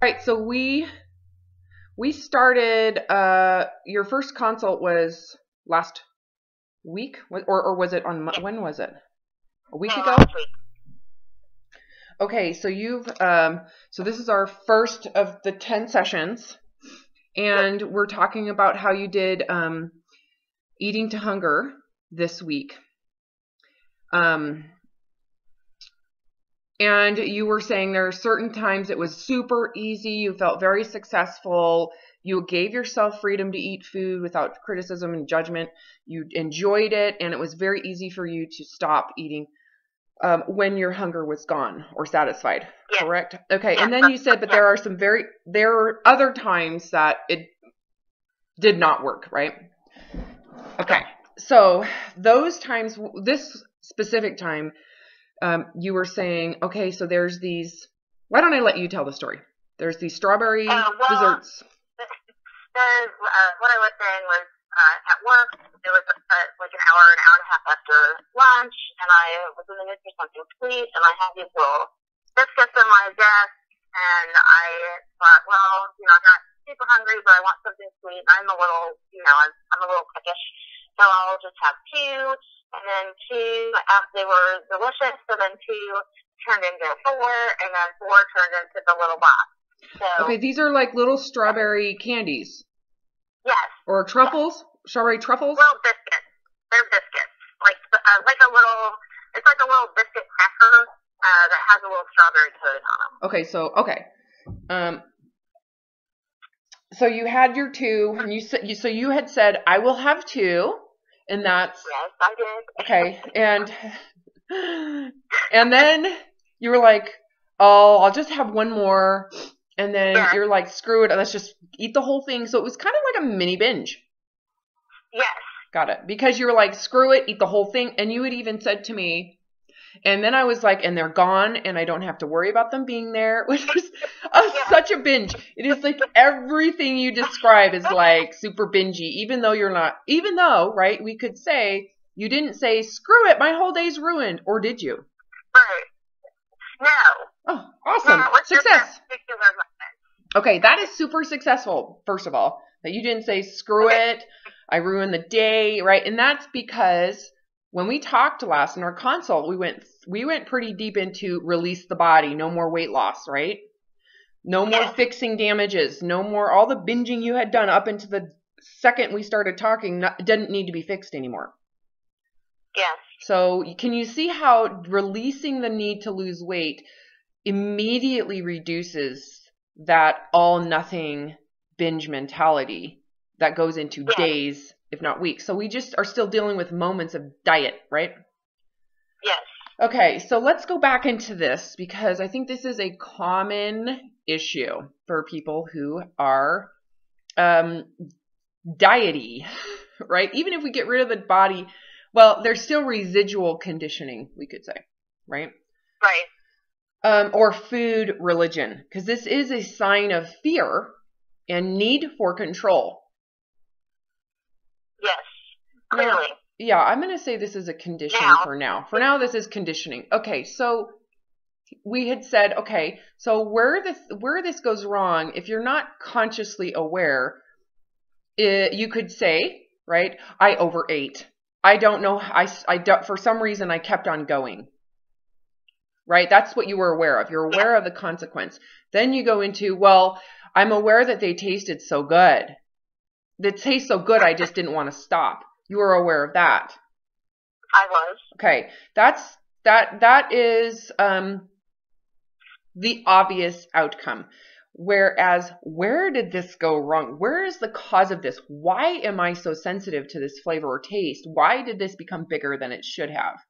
right, so we started, your first consult was last week, or was it on, when was it? A week ago? Last week. Okay, so so this is our first of the 10 sessions, and we're talking about how you did eating to hunger this week. And you were saying there are certain times it was super easy, you felt very successful, you gave yourself freedom to eat food without criticism and judgment, you enjoyed it, and it was very easy for you to stop eating when your hunger was gone or satisfied, correct? Okay, and then you said, but there are other times that it did not work, right? Okay, so those times, this specific time, you were saying, okay, so there's these, why don't I let you tell the story? There's these strawberry desserts. What I was saying was, at work, it was like an hour and a half after lunch, and I was in the mood for something sweet, and I had these little biscuits on my desk, and I thought, well, I'm not super hungry, but I want something sweet. I'm a little, I'm a little peckish, so I'll just have two. And then two, they were delicious, so then two turned into four, and then four turned into the little box. So, okay, these are like little strawberry candies. Yes. Or truffles? Yes. Strawberry truffles? Little biscuits. They're biscuits. Like a little, it's like a little biscuit cracker that has a little strawberry coating on them. Okay, so you had your two, and you had said, I will have two. And that's, yes, I did. Okay, and then you were like, oh, I'll just have one more, and then you're like, screw it, let's just eat the whole thing. So it was kind of like a mini binge. Yes. Got it. Because you were like, screw it, eat the whole thing. And you had even said to me, and then I was like, and they're gone, and I don't have to worry about them being there, which was such a binge. It is like everything you describe is like super bingey, even though, right, we could say, you didn't say, screw it, my whole day's ruined, or did you? Right. No. Oh, awesome. No, Success. Okay, that is super successful, first of all, that you didn't say, screw it, I ruined the day, right? And that's because when we talked last in our consult, we went pretty deep into release the body, no more weight loss, right? No more fixing damages, no more, all the binging you had done up into the second we started talking didn't need to be fixed anymore. Yes. So can you see how releasing the need to lose weight immediately reduces that all nothing binge mentality that goes into days, if not weeks. So we just are still dealing with moments of diet, right? Yes. Okay, so let's go back into this because I think this is a common issue for people who are diety, right? Even if we get rid of the body, well, there's still residual conditioning, we could say, right? Right. Or food religion, because this is a sign of fear and need for control. Yes, clearly. Yeah, I'm going to say this is a conditioning for now. For now, this is conditioning. Okay, so we had said, okay, so where this goes wrong, if you're not consciously aware, you could say, right, I overate. I don't know, for some reason, I kept on going. Right? That's what you were aware of. You're aware of the consequence. Then you go into, well, I'm aware that they tasted so good. They taste so good, I just didn't want to stop. You were aware of that. I was. Okay. That is the obvious outcome. Whereas, where did this go wrong? Where is the cause of this? Why am I so sensitive to this flavor or taste? Why did this become bigger than it should have?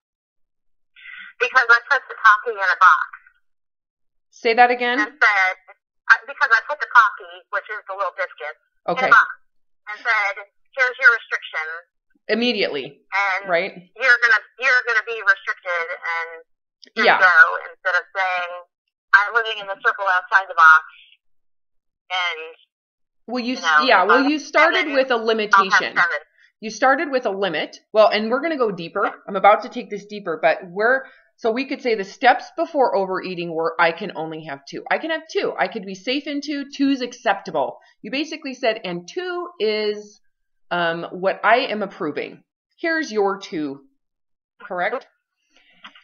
Because I put the coffee in a box. Say that again? And said, because I put the coffee, which is the little biscuit, in a box, and said, here's your restriction. Immediately. And right? You're gonna be restricted and here you go, instead of saying, I'm living in the circle outside the box. And you started with a limitation. You started with a limit. Well, and we're going to go deeper. I'm about to take this deeper, but So we could say the steps before overeating were I can only have 2. I can have 2. I could be safe in 2. 2 is acceptable. You basically said, and 2 is what I am approving. Here's your 2, correct?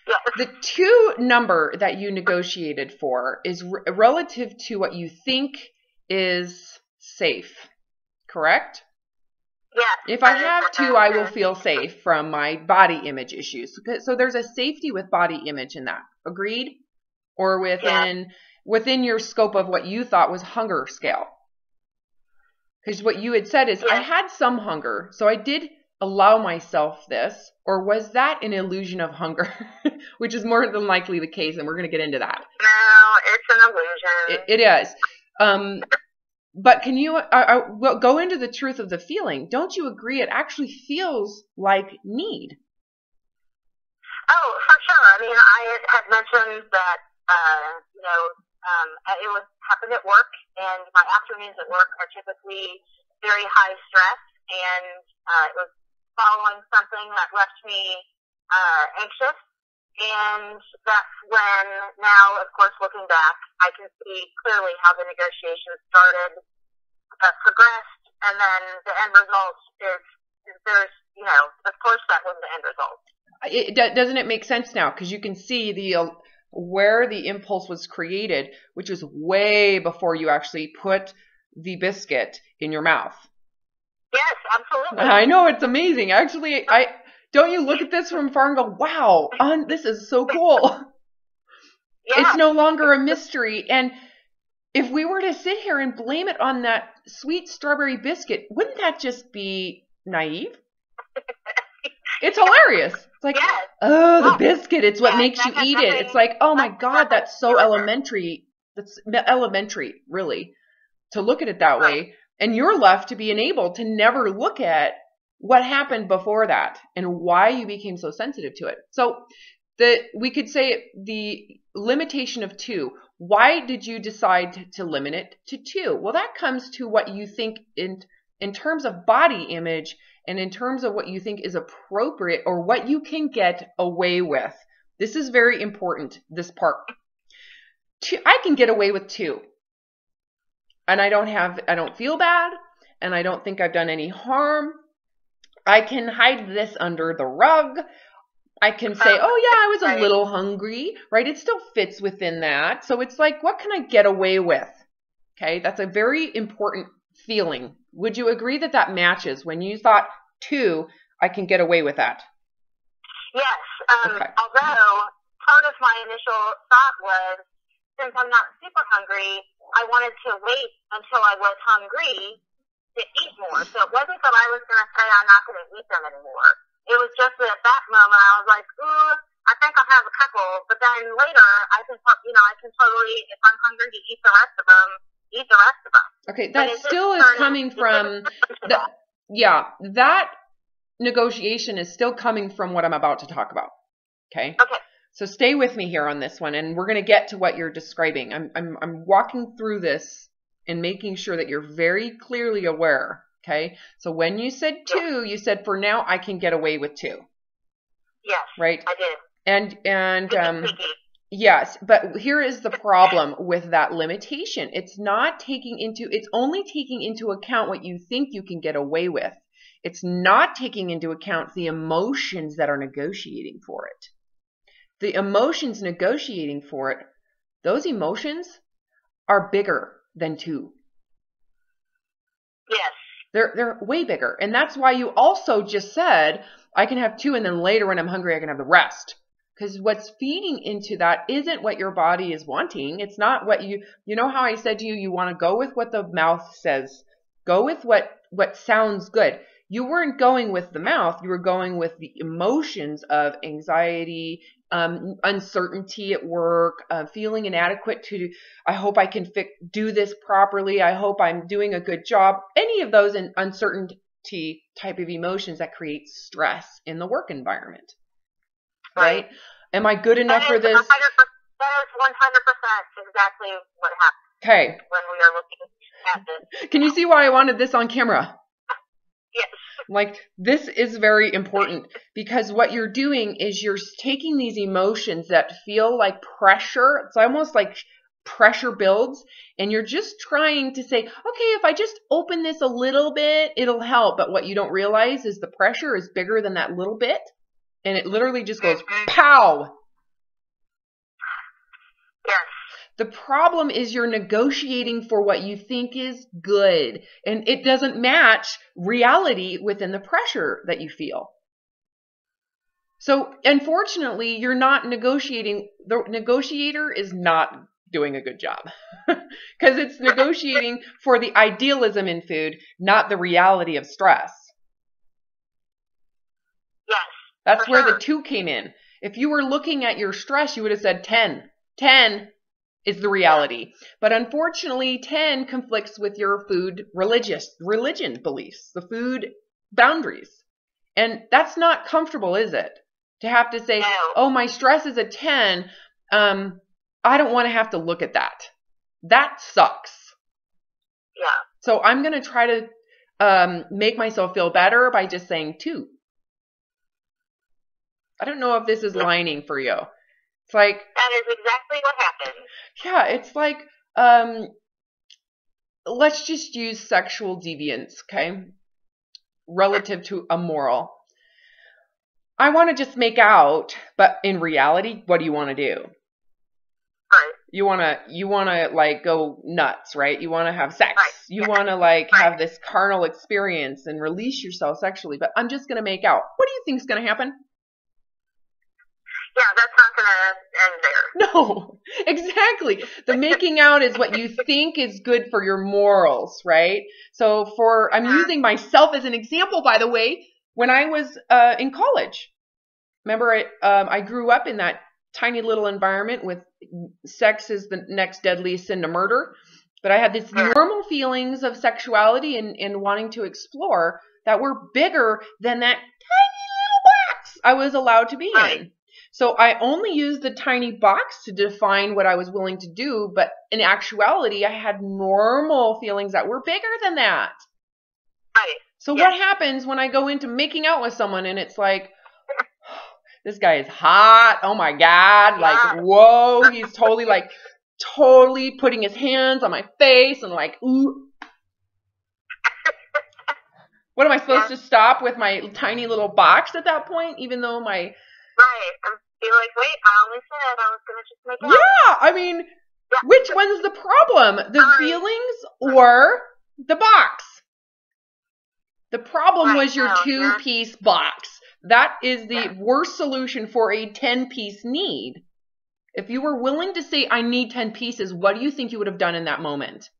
Yes. The 2 number that you negotiated for is relative to what you think is safe, correct? Yes. If I have 2, I will feel safe from my body image issues. So there's a safety with body image in that. Agreed? Or within your scope of what you thought was hunger scale. Because what you had said is, I had some hunger, so I did allow myself this. Or was that an illusion of hunger? Which is more than likely the case, and we're going to get into that. No, it's an illusion. It is. But can you go into the truth of the feeling? Don't you agree it actually feels like need? Oh, for sure. I mean, I had mentioned that, it was happened at work, and my afternoons at work are typically very high stress, and it was following something that left me anxious. And that's when, now, of course, looking back, I can see clearly how the negotiations started, progressed, and then the end result is there's, of course, that was the end result. Doesn't it make sense now? Because you can see where the impulse was created, which was way before you actually put the biscuit in your mouth. Yes, absolutely. I know, it's amazing. Actually, don't you look at this from far and go, wow, this is so cool. Yeah. It's no longer a mystery. And if we were to sit here and blame it on that sweet strawberry biscuit, wouldn't that just be naive? It's hilarious. It's like, the biscuit, it's what makes you eat it. It's like, oh my God, that's so elementary. That's elementary, really, to look at it that way. And you're left to be enabled to never look at what happened before that and why you became so sensitive to it. So we could say the limitation of 2. Why did you decide to limit it to 2? Well, that comes to what you think in terms of body image and in terms of what you think is appropriate or what you can get away with. This is very important, this part. I can get away with 2. And I don't feel bad, and I don't think I've done any harm. I can hide this under the rug. I can say, oh yeah, I was a little hungry, right? It still fits within that. So it's like, what can I get away with? Okay, that's a very important feeling. Would you agree that that matches when you thought 2, I can get away with that? Yes, although part of my initial thought was, since I'm not super hungry, I wanted to wait until I was hungry to eat more. So it wasn't that I was going to say I'm not going to eat them anymore. It was just that at that moment I was like, ooh, I think I'll have a couple. But then later I can totally, if I'm hungry to eat the rest of them, eat the rest of them. Okay, that still is coming from, that negotiation is still coming from what I'm about to talk about. Okay. Okay. So stay with me here on this one, and we're going to get to what you're describing. I'm walking through this and making sure that you're very clearly aware. Okay. So when you said 2, you said for now I can get away with 2. Yes. Right. I did. And yes, but here is the problem with that limitation. It's only taking into account what you think you can get away with. It's not taking into account the emotions that are negotiating for it. The emotions negotiating for it, those emotions are bigger than 2. Yes. They're way bigger. And that's why you also just said, I can have 2 and then later when I'm hungry, I can have the rest. Because what's feeding into that isn't what your body is wanting. It's not what you know how I said to you, you want to go with what the mouth says. Go with what sounds good. You weren't going with the mouth. You were going with the emotions of anxiety, uncertainty at work, feeling inadequate I hope I can do this properly. I hope I'm doing a good job. Any of those uncertainty type of emotions that create stress in the work environment. Right? Am I good enough for this? That is 100% exactly what happened. Okay. When we are looking at this. Can you see why I wanted this on camera? Yes. Like, this is very important because what you're doing is you're taking these emotions that feel like pressure. It's almost like pressure builds, and you're just trying to say, okay, if I just open this a little bit, it'll help. But what you don't realize is the pressure is bigger than that little bit, and it literally just goes pow. Yes. The problem is you're negotiating for what you think is good, and it doesn't match reality within the pressure that you feel. So unfortunately, you're not negotiating. The negotiator is not doing a good job because it's negotiating for the idealism in food, not the reality of stress. Yes. That's where the 2 came in. If you were looking at your stress, you would have said 10. 10 is the reality. But unfortunately, 10 conflicts with your food religion beliefs, the food boundaries. And that's not comfortable, is it? To have to say, oh, my stress is a 10. I don't want to have to look at that. That sucks. Yeah. So I'm going to try to make myself feel better by just saying 2. I don't know if this is lining for you. It's like, that is exactly what happened. Yeah, it's like, let's just use sexual deviance, okay? Relative to immoral. I want to just make out, but in reality, what do you want to do? Right. You want to like go nuts, right? You want to have sex. Right. You want to like have this carnal experience and release yourself sexually, but I'm just going to make out. What do you think is going to happen? Yeah, that's not going to end there. No, exactly. The making out is what you think is good for your morals, right? So I'm using myself as an example, by the way, when I was in college. Remember, I grew up in that tiny little environment with sex is the next deadliest sin to murder. But I had these normal feelings of sexuality and wanting to explore that were bigger than that tiny little box I was allowed to be in. So I only used the tiny box to define what I was willing to do, but in actuality, I had normal feelings that were bigger than that. Right. So what happens when I go into making out with someone and it's like, this guy is hot, oh my God, like, whoa, he's totally putting his hands on my face and like, ooh. What am I supposed to stop with my tiny little box at that point, even though my... Right. And be like, wait, I only said I was going to just make out. Yeah, I mean, which one's the problem? The feelings or the box? The problem was your 2-piece box. That is the worst solution for a 10-piece need. If you were willing to say, I need 10 pieces, what do you think you would have done in that moment?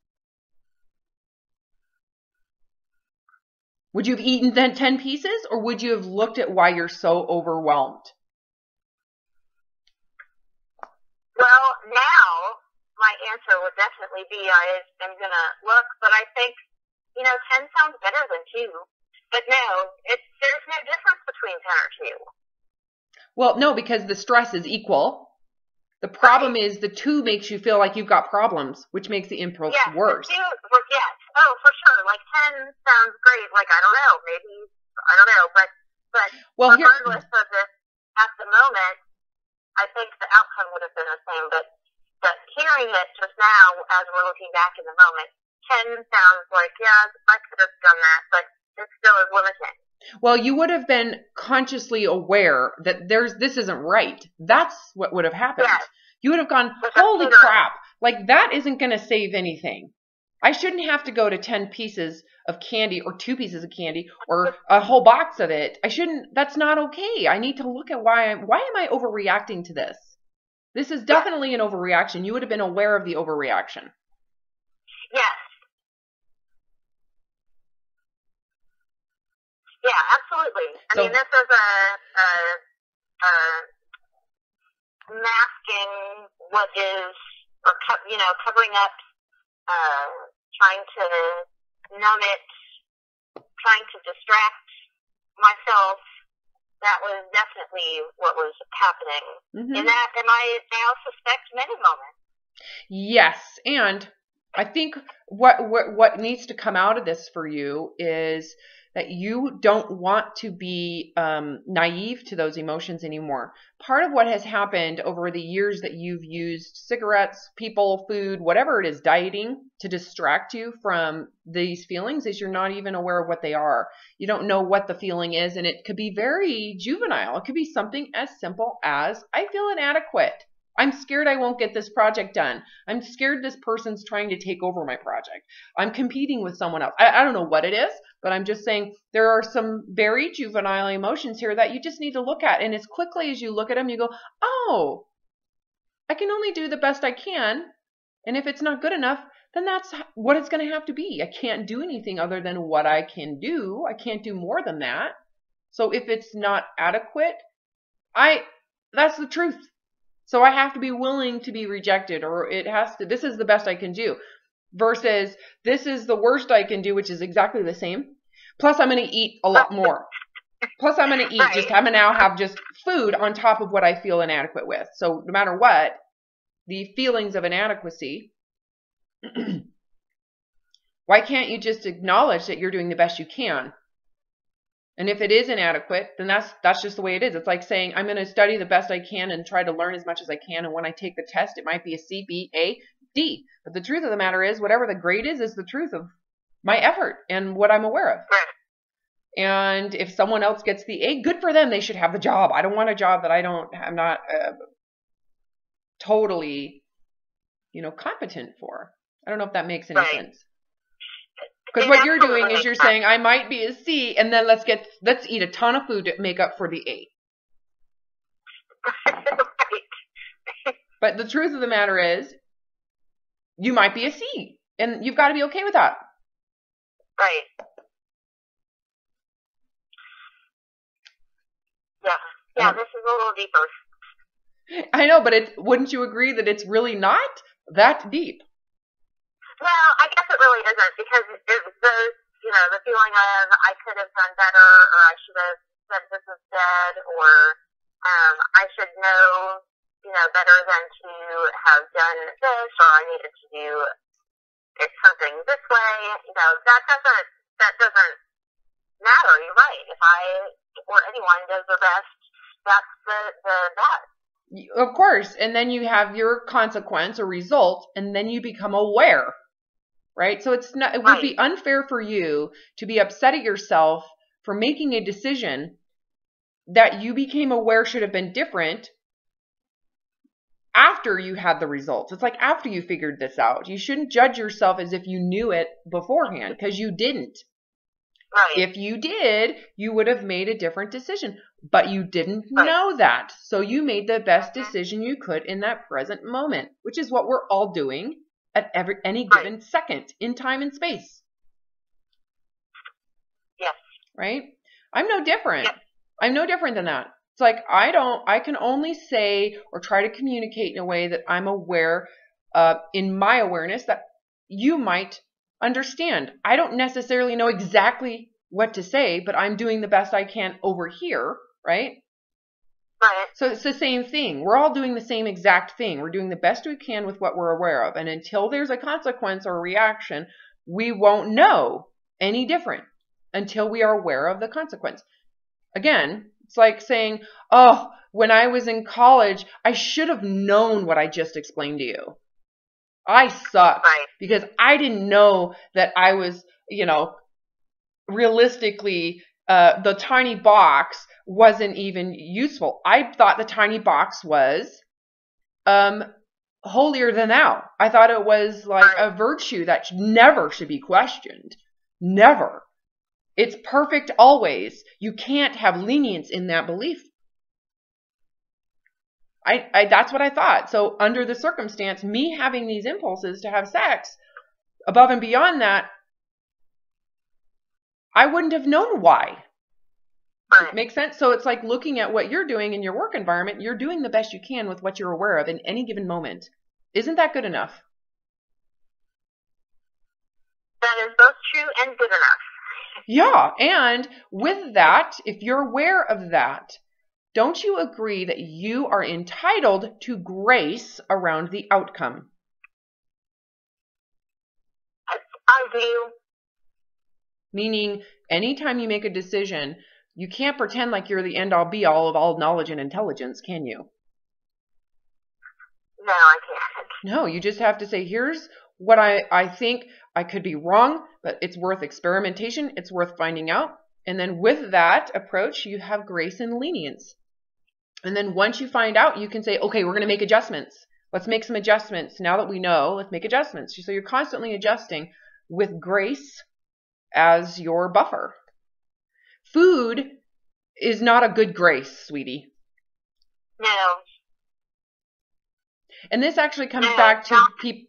Would you have eaten 10 pieces, or would you have looked at why you're so overwhelmed? Well, now my answer would definitely be I am going to look, but I think, 10 sounds better than 2. But no, there's no difference between 10 or 2. Well, no, because the stress is equal. The problem is the 2 makes you feel like you've got problems, which makes the impulse worse. Yes. Oh, for sure. Like 10 sounds great. Like, I don't know. Maybe, I don't know. But regardless of this, at the moment, I think the outcome would have been the same. But hearing it just now, as we're looking back in the moment, 10 sounds like, I could have done that, but it still is limiting. Well, you would have been consciously aware that this isn't right. That's what would have happened. Yes. You would have gone, holy crap, like that isn't going to save anything. I shouldn't have to go to 10 pieces of candy or 2 pieces of candy or a whole box of it. That's not okay. I need to look at why am I overreacting to this? This is definitely an overreaction. You would have been aware of the overreaction. Yes. Yeah, absolutely. I mean, this is a masking what is, or covering up, trying to numb it, trying to distract myself. That was definitely what was happening. Mm-hmm. And I now suspect many moments. Yes, and I think what needs to come out of this for you is that you don't want to be naive to those emotions anymore. Part of what has happened over the years that you've used cigarettes, people, food, whatever it is, dieting to distract you from these feelings is you're not even aware of what they are. You don't know what the feeling is, and it could be very juvenile. It could be something as simple as, I feel inadequate. I'm scared I won't get this project done. I'm scared this person's trying to take over my project. I'm competing with someone else. I don't know what it is, but I'm just saying there are some very juvenile emotions here that you just need to look at. And as quickly as you look at them, you go, oh, I can only do the best I can. And if it's not good enough, then that's what it's going to have to be. I can't do anything other than what I can do. I can't do more than that. So if it's not adequate, that's the truth. So I have to be willing to be rejected, or this is the best I can do, versus this is the worst I can do, which is exactly the same. Plus I'm going to eat a lot more. Plus I'm going to eat I'm going to now have just food on top of what I feel inadequate with. So no matter what, the feelings of inadequacy, why can't you just acknowledge that you're doing the best you can? And if it is inadequate, then that's just the way it is. It's like saying, I'm going to study the best I can and try to learn as much as I can. And when I take the test, it might be a C, B, A, D. But the truth of the matter is, whatever the grade is the truth of my effort and what I'm aware of. And if someone else gets the A, good for them. They should have the job. I don't want a job that I'm not totally, competent for. I don't know if that makes any sense. Because what you're doing is you're saying, I might be a C, and then let's eat a ton of food to make up for the A. But the truth of the matter is, you might be a C, and you've got to be okay with that. Right. Yeah, this is a little deeper. I know, but wouldn't you agree that it's really not that deep? Well, I guess it really isn't, because the feeling of I could have done better, or I should have said this instead, or I should know, better than to have done this, or I needed to do something this way. That doesn't matter. You're right. If I or anyone does their best, that's the best. Of course, and then you have your consequence or result, and then you become aware. Right? So it would be unfair for you to be upset at yourself for making a decision that you became aware should have been different after you had the results. It's like after you figured this out. You shouldn't judge yourself as if you knew it beforehand, because you didn't. Right. If you did, you would have made a different decision, but you didn't know that. So you made the best decision you could in that present moment, which is what we're all doing at any given second in time and space. Yes. Right? I'm no different. Yes. I'm no different than that. It's like I can only say or try to communicate in a way that I'm aware in my awareness that you might understand. I don't necessarily know exactly what to say, but I'm doing the best I can over here, right? Right. So it's the same thing. We're all doing the same exact thing. We're doing the best we can with what we're aware of. And until there's a consequence or a reaction, we won't know any different until we are aware of the consequence. Again, it's like saying, oh, when I was in college, I should have known what I just explained to you. I sucked because I didn't know that I was, realistically, the tiny box wasn't even useful. I thought the tiny box was holier than thou. I thought it was like a virtue that never should be questioned. Never. It's perfect always. You can't have lenience in that belief. That's what I thought. So under the circumstance, me having these impulses to have sex, above and beyond that, I wouldn't have known why. Makes sense? So it's like looking at what you're doing in your work environment. You're doing the best you can with what you're aware of in any given moment. Isn't that good enough? That is both true and good enough. Yeah. And with that, if you're aware of that, don't you agree that you are entitled to grace around the outcome? I do. Meaning, anytime you make a decision, you can't pretend like you're the end-all be-all of all knowledge and intelligence, can you? No, I can't. No, you just have to say, here's what I think. I could be wrong, but it's worth experimentation. It's worth finding out. And then with that approach, you have grace and lenience. And then once you find out, you can say, okay, we're going to make adjustments. Let's make some adjustments. Now that we know, let's make adjustments. So you're constantly adjusting with grace as your buffer. Food is not a good grace, sweetie. No. And this actually comes back to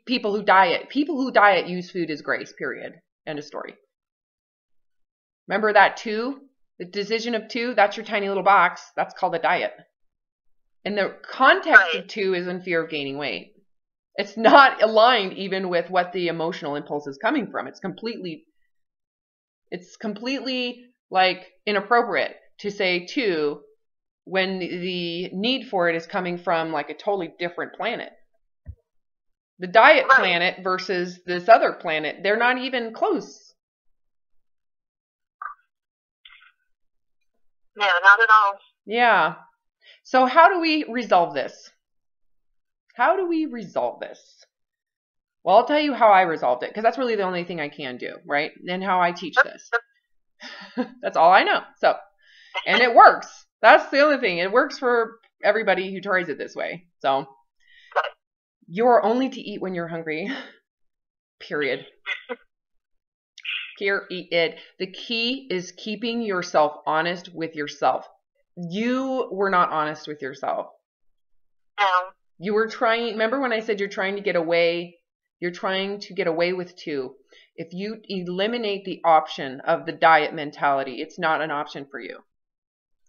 people who diet. People who diet use food as grace, period. End of story. Remember that 2? The decision of 2, that's your tiny little box. That's called a diet. And the context of 2 is in fear of gaining weight. It's not aligned even with what the emotional impulse is coming from. It's completely like inappropriate to say 2 when the need for it is coming from like a totally different planet. The diet planet versus this other planet, they're not even close. No, not at all. Yeah. So how do we resolve this? How do we resolve this? Well, I'll tell you how I resolved it, because that's really the only thing I can do, right? And how I teach this. That's all I know. So, and it works. That's the other thing. It works for everybody who tries it this way. So, you're only to eat when you're hungry. Period. Period. The key is keeping yourself honest with yourself. You were not honest with yourself. No. You were trying, remember when I said you're trying to get away? You're trying to get away with 2. If you eliminate the option of the diet mentality, it's not an option for you.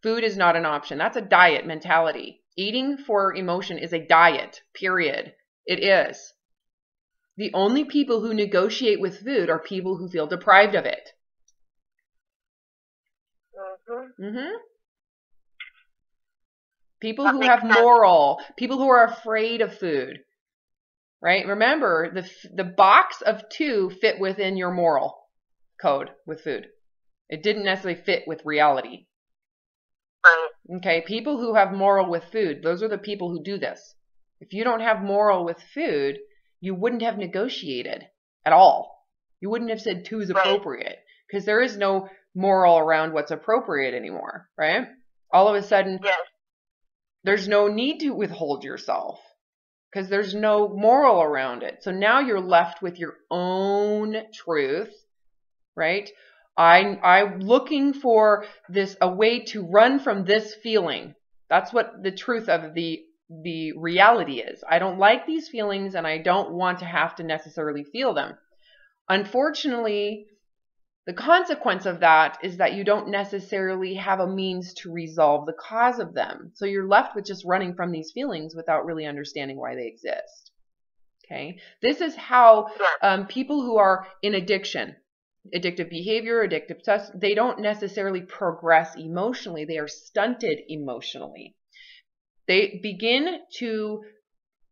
Food is not an option. That's a diet mentality. Eating for emotion is a diet, period. It is. The only people who negotiate with food are people who feel deprived of it. People who have moral, people who are afraid of food, right? Remember, the box of 2 fit within your moral code with food. It didn't necessarily fit with reality. Right. Okay, people who have moral with food, those are the people who do this. If you don't have moral with food, you wouldn't have negotiated at all. You wouldn't have said 2 is appropriate, because there is no moral around what's appropriate anymore, right? All of a sudden, there's no need to withhold yourself because there's no moral around it. So now you're left with your own truth, right? I'm looking for a way to run from this feeling. That's what the truth of the reality is. I don't like these feelings and I don't want to have to necessarily feel them. Unfortunately, the consequence of that is that you don't necessarily have a means to resolve the cause of them. So you're left with just running from these feelings without really understanding why they exist. Okay? This is how people who are in addiction, addictive behavior, addictive obsess, they don't necessarily progress emotionally. They are stunted emotionally. They begin to,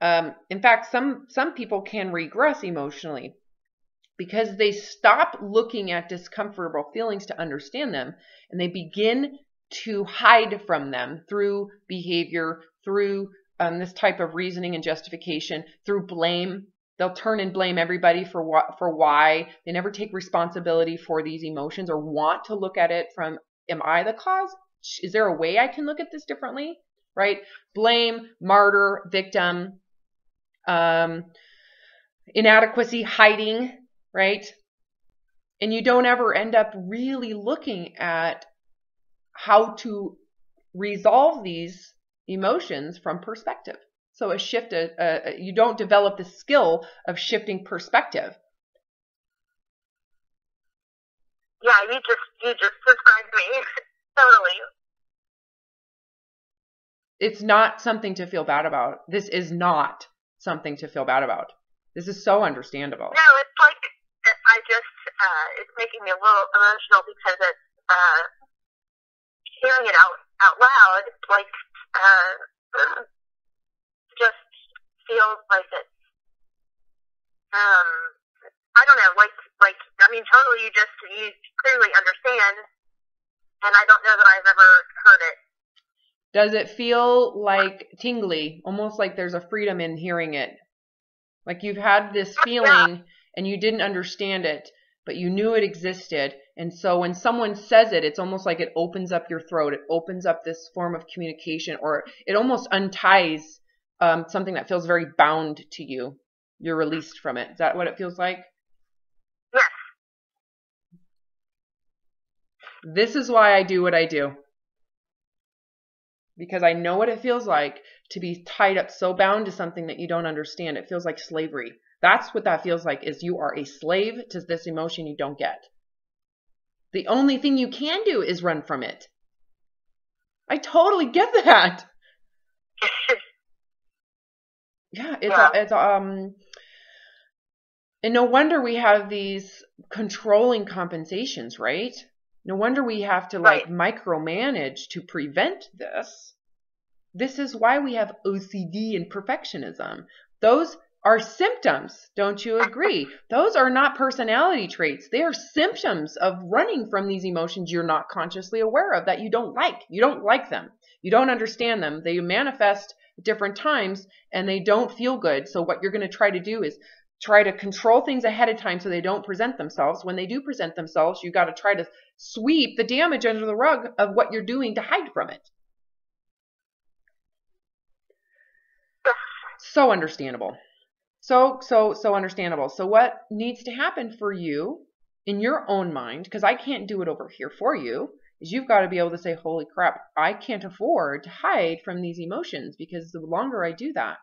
in fact, some people can regress emotionally, because they stop looking at discomfortable feelings to understand them, and they begin to hide from them through behavior, through this type of reasoning and justification, through blame. They'll turn and blame everybody for why. They never take responsibility for these emotions or want to look at it from, am I the cause? Is there a way I can look at this differently? Right? Blame, martyr, victim, inadequacy, hiding. Right? And you don't ever end up really looking at how to resolve these emotions from perspective. So you don't develop the skill of shifting perspective. Yeah, you just described me totally. It's not something to feel bad about. This is not something to feel bad about. This is so understandable. No, it's like, it's making me a little emotional because it's, hearing it out loud, like, just feels like it's, I don't know, like I mean, totally, you clearly understand, and I don't know that I've ever heard it. Does it feel like tingly, almost like there's a freedom in hearing it? Like you've had this feeling and you didn't understand it, but you knew it existed. And so when someone says it, it's almost like it opens up your throat. It opens up this form of communication, or it almost unties something that feels very bound to you. You're released from it. Is that what it feels like? Yes. This is why I do what I do. Because I know what it feels like to be tied up so bound to something that you don't understand. It feels like slavery. That's what that feels like, is you are a slave to this emotion you don't get. The only thing you can do is run from it. I totally get that. Yeah, and no wonder we have these controlling compensations, right? No wonder we have to micromanage to prevent this. This is why we have OCD and perfectionism. Those are symptoms, don't you agree? Those are not personality traits. They are symptoms of running from these emotions you're not consciously aware of, that you don't like. You don't like them. You don't understand them. They manifest at different times and they don't feel good. So what you're going to try to do is try to control things ahead of time so they don't present themselves. When they do present themselves, you got to try to sweep the damage under the rug of what you're doing to hide from it. So understandable. So understandable. So what needs to happen for you in your own mind, because I can't do it over here for you, is you've got to be able to say, holy crap, I can't afford to hide from these emotions, because the longer I do that,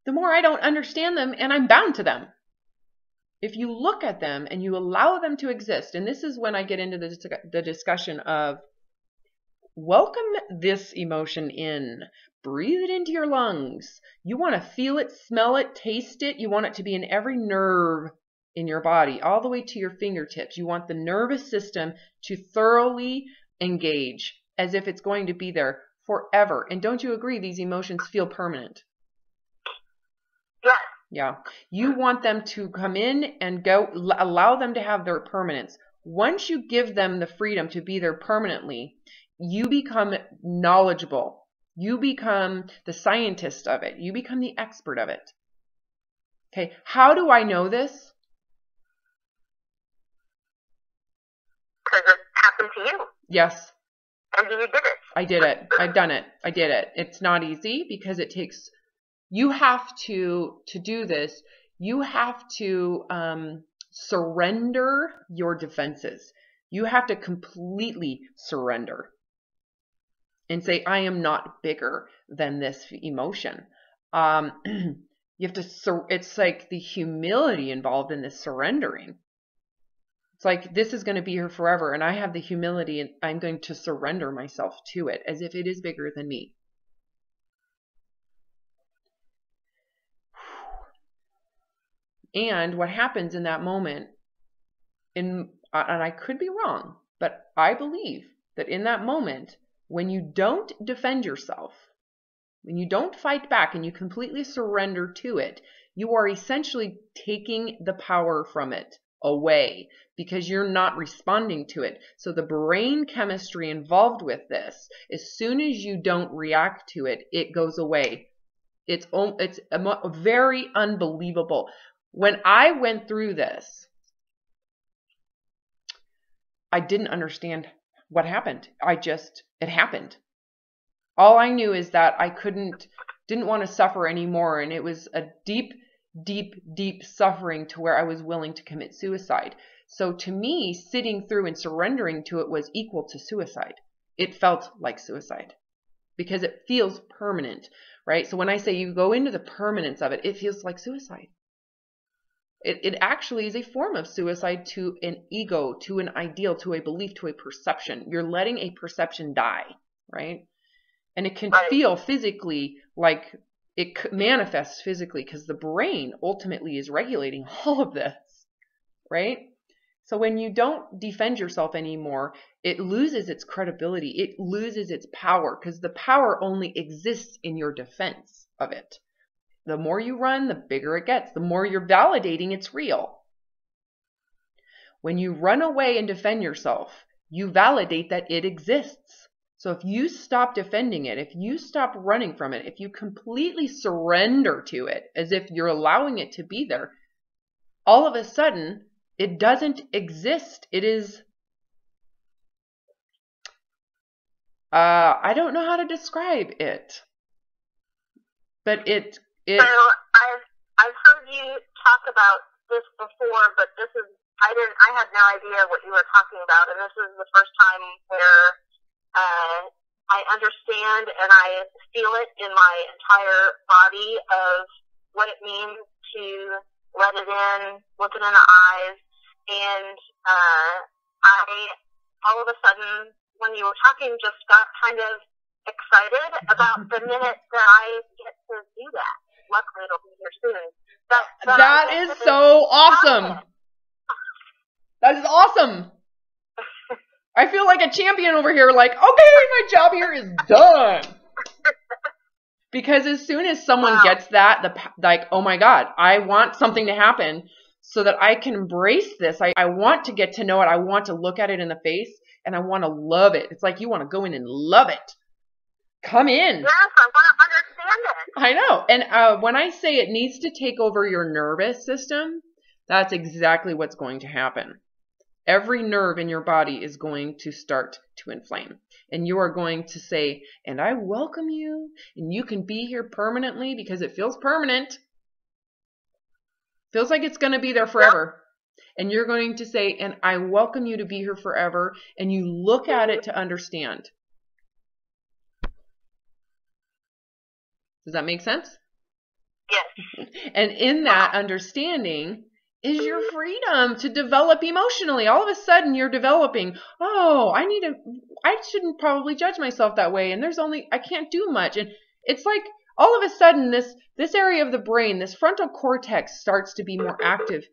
the more I don't understand them and I'm bound to them. If you look at them and you allow them to exist, and this is when I get into the discussion of welcome this emotion in. Breathe it into your lungs. You want to feel it, smell it, taste it. You want it to be in every nerve in your body, all the way to your fingertips. You want the nervous system to thoroughly engage as if it's going to be there forever. And don't you agree these emotions feel permanent? Yes. Yeah. You want them to come in and go, allow them to have their permanence. Once you give them the freedom to be there permanently, you become knowledgeable. You become the scientist of it. You become the expert of it. Okay, how do I know this? Because it happened to you. Yes. And you did it. I did it. I've done it. I did it. It's not easy because it takes, you have to do this, you have to surrender your defenses. You have to completely surrender and say, I am not bigger than this emotion. You have to, it's like the humility involved in this surrendering. It's like, this is going to be here forever, and I have the humility, and I'm going to surrender myself to it as if it is bigger than me. And what happens in that moment, and I could be wrong, but I believe that in that moment, when you don't defend yourself, when you don't fight back and you completely surrender to it, you are essentially taking the power from it away because you're not responding to it. So the brain chemistry involved with this, as soon as you don't react to it, it goes away. It's very unbelievable. When I went through this, I didn't understand what happened. It happened. All I knew is that I didn't want to suffer anymore. And it was a deep, deep, deep suffering to where I was willing to commit suicide. So to me, sitting through and surrendering to it was equal to suicide. It felt like suicide because it feels permanent, right? So when I say you go into the permanence of it, it feels like suicide. It actually is a form of suicide to an ego, to an ideal, to a belief, to a perception. You're letting a perception die, right? And it can feel physically like it manifests physically because the brain ultimately is regulating all of this, right? So when you don't defend yourself anymore, it loses its credibility. It loses its power because the power only exists in your defense of it. The more you run, the bigger it gets. The more you're validating it's real. When you run away and defend yourself, you validate that it exists. So if you stop defending it, if you stop running from it, if you completely surrender to it as if you're allowing it to be there, all of a sudden, it doesn't exist. It is, I don't know how to describe it, but it. So I've heard you talk about this before, but I had no idea what you were talking about, and this is the first time where I understand and I feel it in my entire body of what it means to let it in, look it in the eyes, and I all of a sudden, when you were talking, just got kind of excited about the minute that I get to do that. Luckily, it'll be here soon. That is so awesome. That is awesome. I feel like a champion over here, like, okay, my job here is done. Because as soon as someone gets that, like, oh my God, I want something to happen so that I can embrace this. I want to get to know it. I want to look at it in the face and I want to love it. It's like you want to go in and love it. Come in. Yes, I want to understand it. I know. And when I say it needs to take over your nervous system, that's exactly what's going to happen. Every nerve in your body is going to start to inflame. And you are going to say, and I welcome you, and you can be here permanently because it feels permanent. Feels like it's going to be there forever. And you're going to say, and I welcome you to be here forever. And you look at it to understand. Does that make sense? Yes. And in that understanding is your freedom to develop emotionally. All of a sudden you're developing, oh, I shouldn't probably judge myself that way. And I can't do much. And it's like all of a sudden this area of the brain, this frontal cortex starts to be more active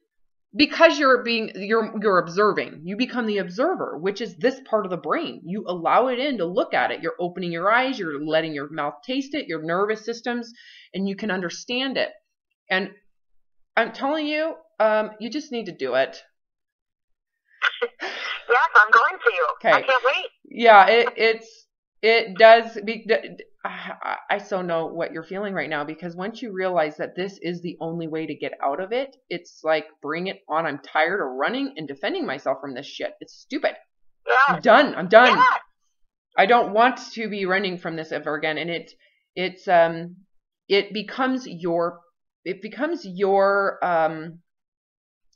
because you're observing. You become the observer, which is this part of the brain. You allow it in to look at it. You're opening your eyes. You're letting your mouth taste it, your nervous systems, and you can understand it. And I'm telling you, you just need to do it. Yes, I'm going to. Okay. I can't wait. Yeah, it does. I so know what you're feeling right now, because once you realize that this is the only way to get out of it, it's like, bring it on. I'm tired of running and defending myself from this shit. It's stupid. Yes. I'm done. Yes. I don't want to be running from this ever again. And it becomes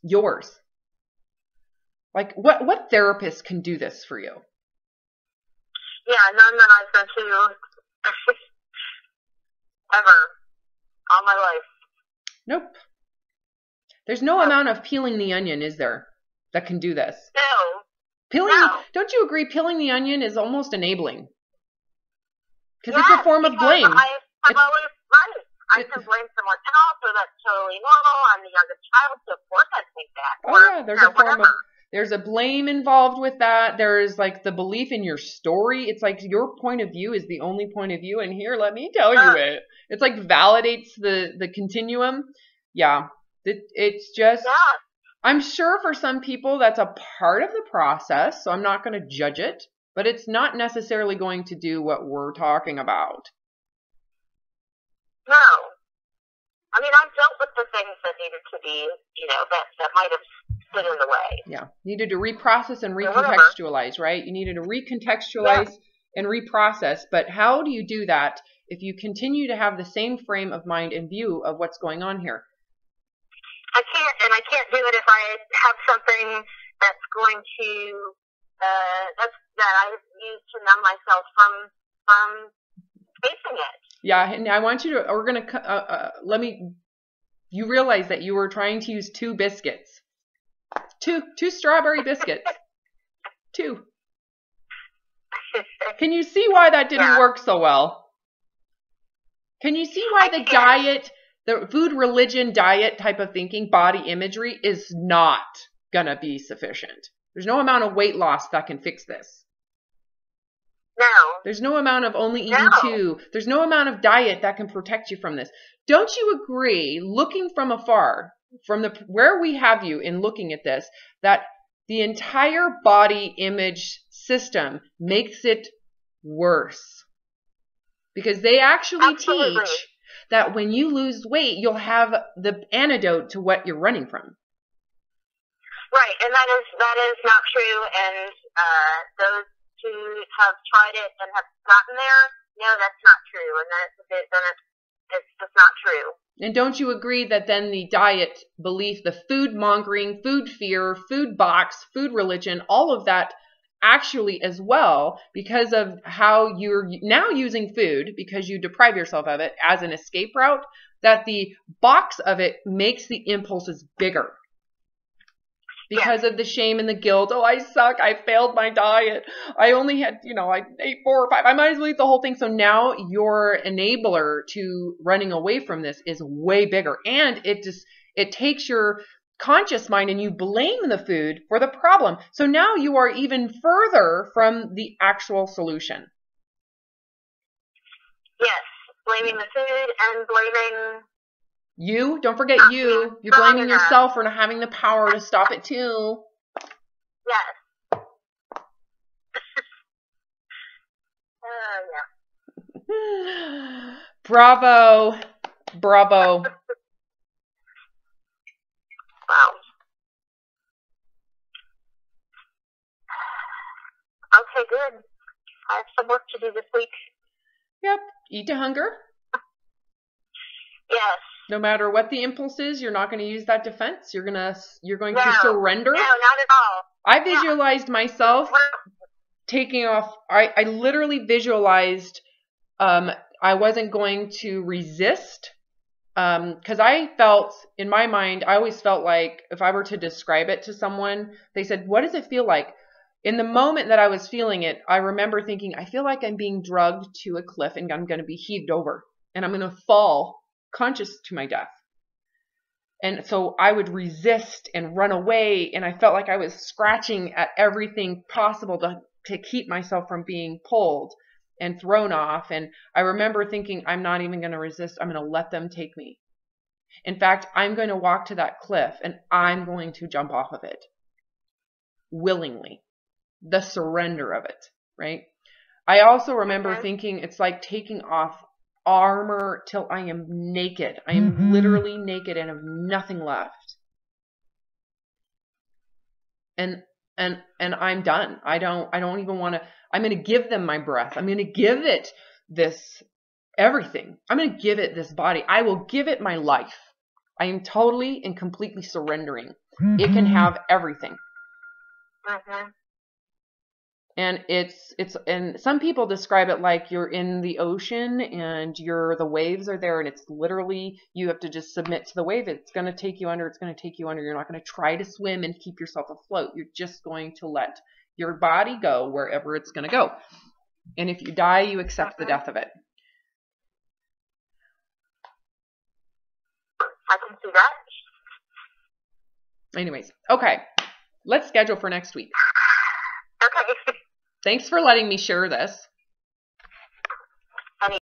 yours. Like, what therapist can do this for you? Yeah, none that I've been to ever all my life. Nope. There's no amount of peeling the onion, is there, that can do this? No. Don't you agree? Peeling the onion is almost enabling. Because it's a form of blame. I'm always right. I can blame someone else, or that's totally normal. I'm the youngest child, so of course I think that. Oh, yeah, there's a blame involved with that. There's like the belief in your story. It's like your point of view is the only point of view, and here, let me tell you it. It's like validates the continuum. Yeah, it's just. Yeah. I'm sure for some people that's a part of the process, so I'm not going to judge it, but it's not necessarily going to do what we're talking about. No. I mean, I've dealt with the things that needed to be, that might have stood in the way. Yeah. Needed to reprocess and recontextualize, right? You needed to recontextualize and reprocess. But how do you do that if you continue to have the same frame of mind and view of what's going on here? I can't do it if I have something that's going to, that I use to numb myself from facing it. Yeah, and I want you to, we're going to, you realize that you were trying to use two biscuits. Two strawberry biscuits. 2. Can you see why that didn't work so well? Can you see why the food, religion, diet type of thinking, body imagery is not going to be sufficient? There's no amount of weight loss that can fix this. No. There's no amount of only eating 2. There's no amount of diet that can protect you from this. Don't you agree, looking from afar, from where we have you in looking at this, that the entire body image system makes it worse. Because they actually Absolutely. teach that when you lose weight, you'll have the antidote to what you're running from. Right, and that is not true. And those who have tried it and have gotten there, no, that's not true, and it's just not true. And don't you agree that then the diet belief, the food mongering, food fear, food box, food religion, all of that actually as well, because of how you're now using food, because you deprive yourself of it as an escape route, that the box of it makes the impulses bigger. Because of the shame and the guilt. Oh, I suck. I failed my diet. I only had, I ate 4 or 5. I might as well eat the whole thing. So now your enabler to running away from this is way bigger. And it takes your conscious mind and you blame the food for the problem. So now you are even further from the actual solution. Yes, blaming the food and blaming... You, don't forget you. You're blaming yourself for not having the power to stop it too. Yes. Yeah. Bravo. Bravo. Wow. Okay, good. I have some work to do this week. Yep. Eat to hunger. Yes. No matter what the impulse is, you're not going to use that defense. You're going to surrender. No, not at all. I visualized myself taking off. I literally visualized I wasn't going to resist because I felt in my mind, I always felt like if I were to describe it to someone, they said, what does it feel like? In the moment that I was feeling it, I remember thinking, I feel like I'm being drugged to a cliff and I'm going to be heaved over and I'm going to fall conscious to my death. And so I would resist and run away, and I felt like I was scratching at everything possible to keep myself from being pulled and thrown off. And I remember thinking, I'm not even going to resist. I'm going to let them take me. In fact, I'm going to walk to that cliff and I'm going to jump off of it willingly. The surrender of it, right? I also remember thinking it's like taking off armor till I am naked. I am literally naked and have nothing left. And I'm done. I don't even want to. I'm going to give them my breath. I'm going to give it this everything. I'm going to give it this body. I will give it my life. I am totally and completely surrendering. It can have everything. And and some people describe it like you're in the ocean and the waves are there and it's literally, you have to just submit to the wave. It's going to take you under. It's going to take you under. You're not going to try to swim and keep yourself afloat. You're just going to let your body go wherever it's going to go. And if you die, you accept the death of it. I can see that. Anyways, okay. Let's schedule for next week. Okay. Thanks for letting me share this.